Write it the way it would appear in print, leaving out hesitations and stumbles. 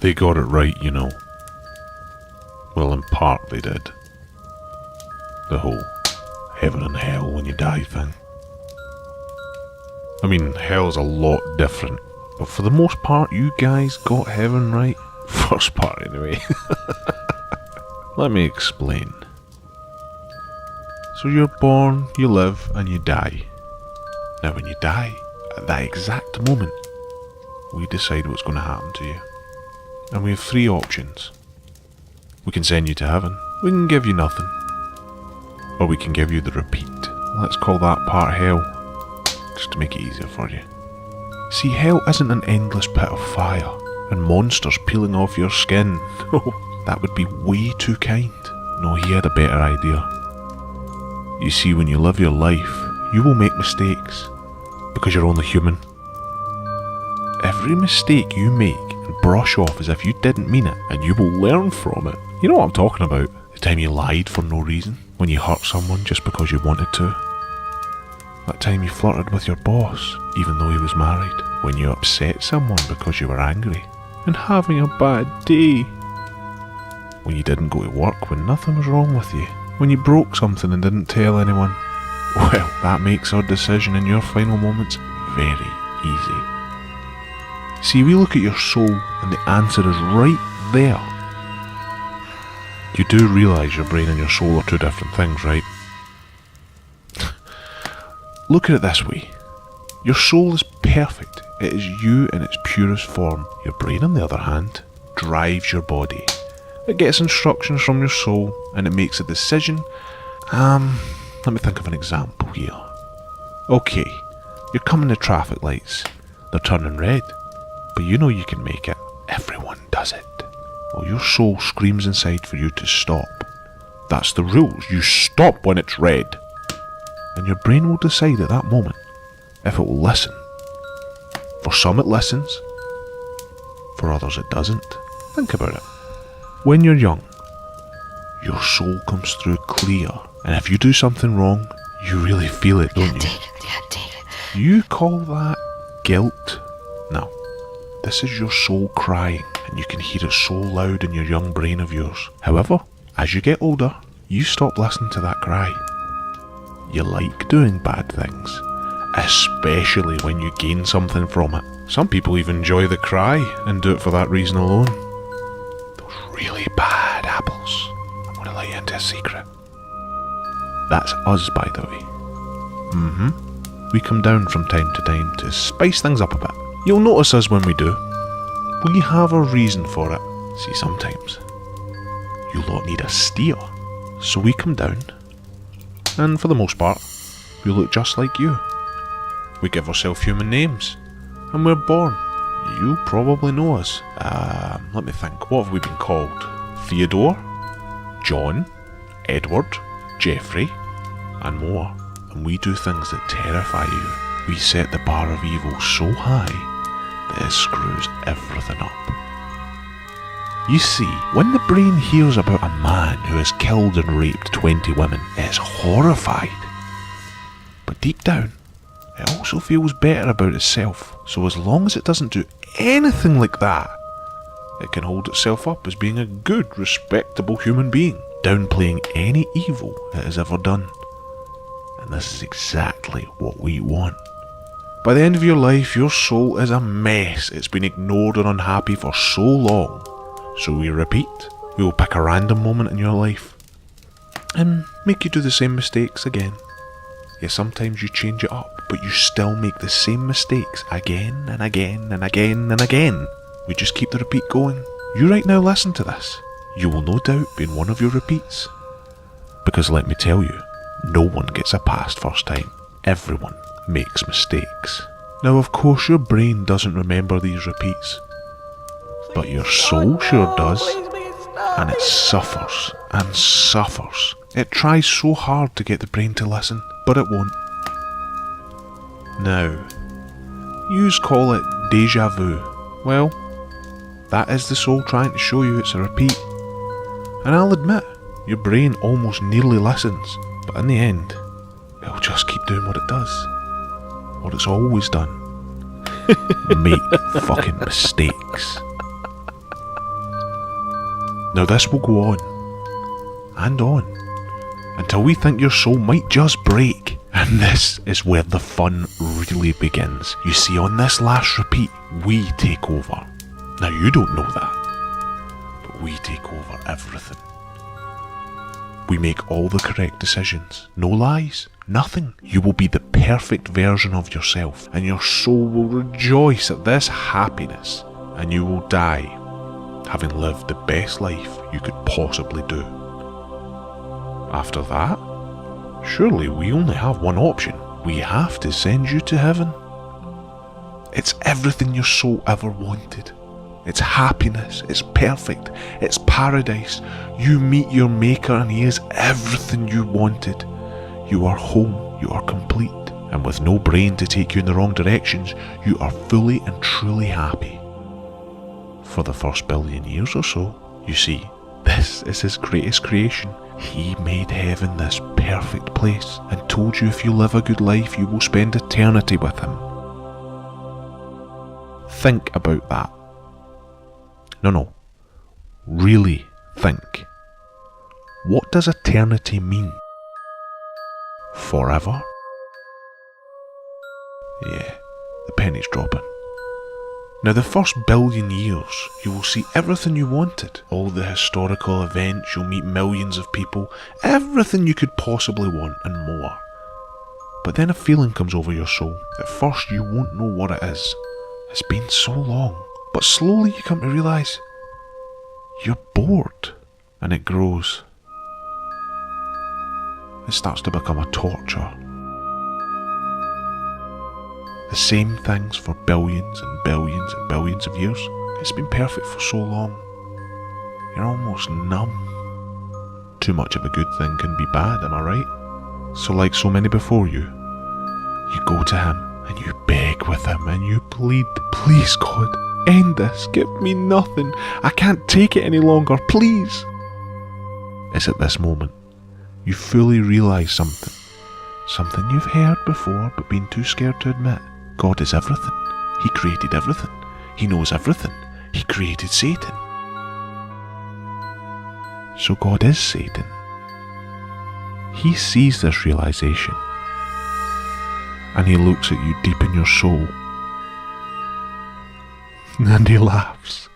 They got it right, you know. Well, in part they did. The whole heaven and hell when you die thing. I mean, hell's a lot different, but for the most part, you guys got heaven right. First part, anyway. Let me explain. So you're born, you live, and you die. Now when you die, at that exact moment, we decide what's going to happen to you. And we have three options. We can send you to heaven, we can give you nothing, or we can give you the repeat. Let's call that part hell, just to make it easier for you. See, hell isn't an endless pit of fire, and monsters peeling off your skin. Oh, that would be way too kind. No, he had a better idea. You see, when you live your life, you will make mistakes, because you're only human. Every mistake you make and brush off as if you didn't mean it, and you will learn from it. You know what I'm talking about? The time you lied for no reason, when you hurt someone just because you wanted to. That time you flirted with your boss, even though he was married. When you upset someone because you were angry and having a bad day. When you didn't go to work when nothing was wrong with you. When you broke something and didn't tell anyone. Well, that makes our decision in your final moments very easy. See, we look at your soul and the answer is right there. You do realise your brain and your soul are two different things, right? Look at it this way. Your soul is perfect. It is you in its purest form. Your brain, on the other hand, drives your body. It gets instructions from your soul and it makes a decision. Let me think of an example here. Okay, you're coming to traffic lights. They're turning red, but you know you can make it. Everyone does it. Well, your soul screams inside for you to stop. That's the rules. You stop when it's red. And your brain will decide at that moment if it will listen. For some it listens, for others it doesn't. Think about it. When you're young, your soul comes through clear, and if you do something wrong, you really feel it, don't you? You call that guilt? No. This is your soul crying, and you can hear it so loud in your young brain of yours. However, as you get older, you stop listening to that cry. You like doing bad things, especially when you gain something from it. Some people even enjoy the cry and do it for that reason alone. Those really bad apples. I'm going to let you into a secret. That's us, by the way. We come down from time to time to spice things up a bit. You'll notice us when we do. We have a reason for it. See, sometimes you lot need a steer. So we come down, and for the most part, we look just like you. We give ourselves human names, and we're born. You probably know us. Let me think, what have we been called? Theodore, John, Edward, Jeffrey, and more. And we do things that terrify you. We set the bar of evil so high that it screws everything up. You see, when the brain hears about a man who has killed and raped 20 women, it's horrified. But deep down, it also feels better about itself. So as long as it doesn't do anything like that, it can hold itself up as being a good, respectable human being, downplaying any evil it has ever done. And this is exactly what we want. By the end of your life, your soul is a mess. It's been ignored and unhappy for so long. So we repeat. We will pick a random moment in your life and make you do the same mistakes again. Yeah, sometimes you change it up, but you still make the same mistakes again and again and again and again. We just keep the repeat going. You right now listen to this. You will no doubt be in one of your repeats. Because let me tell you, no one gets a pass first time. Everyone makes mistakes. Now of course your brain doesn't remember these repeats, but your soul sure does, and it suffers and suffers. It tries so hard to get the brain to listen, but it won't. Now, yous call it deja vu. Well, that is the soul trying to show you it's a repeat. And I'll admit, your brain almost nearly listens, but in the end, it'll just keep doing what it does. What it's always done. Make fucking mistakes. Now this will go on, and on, until we think your soul might just break. And this is where the fun really begins. You see, on this last repeat, we take over. Now you don't know that, but we take over everything. We make all the correct decisions. No lies, nothing. You will be the perfect version of yourself, and your soul will rejoice at this happiness, and you will die having lived the best life you could possibly do. After that, surely we only have one option. We have to send you to heaven. It's everything your soul ever wanted. It's happiness, it's perfect, it's paradise. You meet your maker and he is everything you wanted. You are home, you are complete, and with no brain to take you in the wrong directions, you are fully and truly happy. For the first billion years or so, you see, this is his greatest creation. He made heaven this perfect place and told you if you live a good life, you will spend eternity with him. Think about that. No. Really think. What does eternity mean? Forever? Yeah, the penny's dropping. Now the first billion years, you will see everything you wanted. All the historical events, you'll meet millions of people, everything you could possibly want and more. But then a feeling comes over your soul. At first you won't know what it is. It's been so long. But slowly you come to realise you're bored, and it grows. It starts to become a torture. The same things for billions and billions and billions of years. It's been perfect for so long. You're almost numb. Too much of a good thing can be bad, am I right? So like so many before you go to him and you beg with him and you plead, please God, end this, give me nothing, I can't take it any longer, please. It's at this moment you fully realise something you've heard before but been too scared to admit. God is everything. He created everything. He knows everything. He created Satan. So God is Satan. He sees this realisation and he looks at you deep in your soul and he laughs.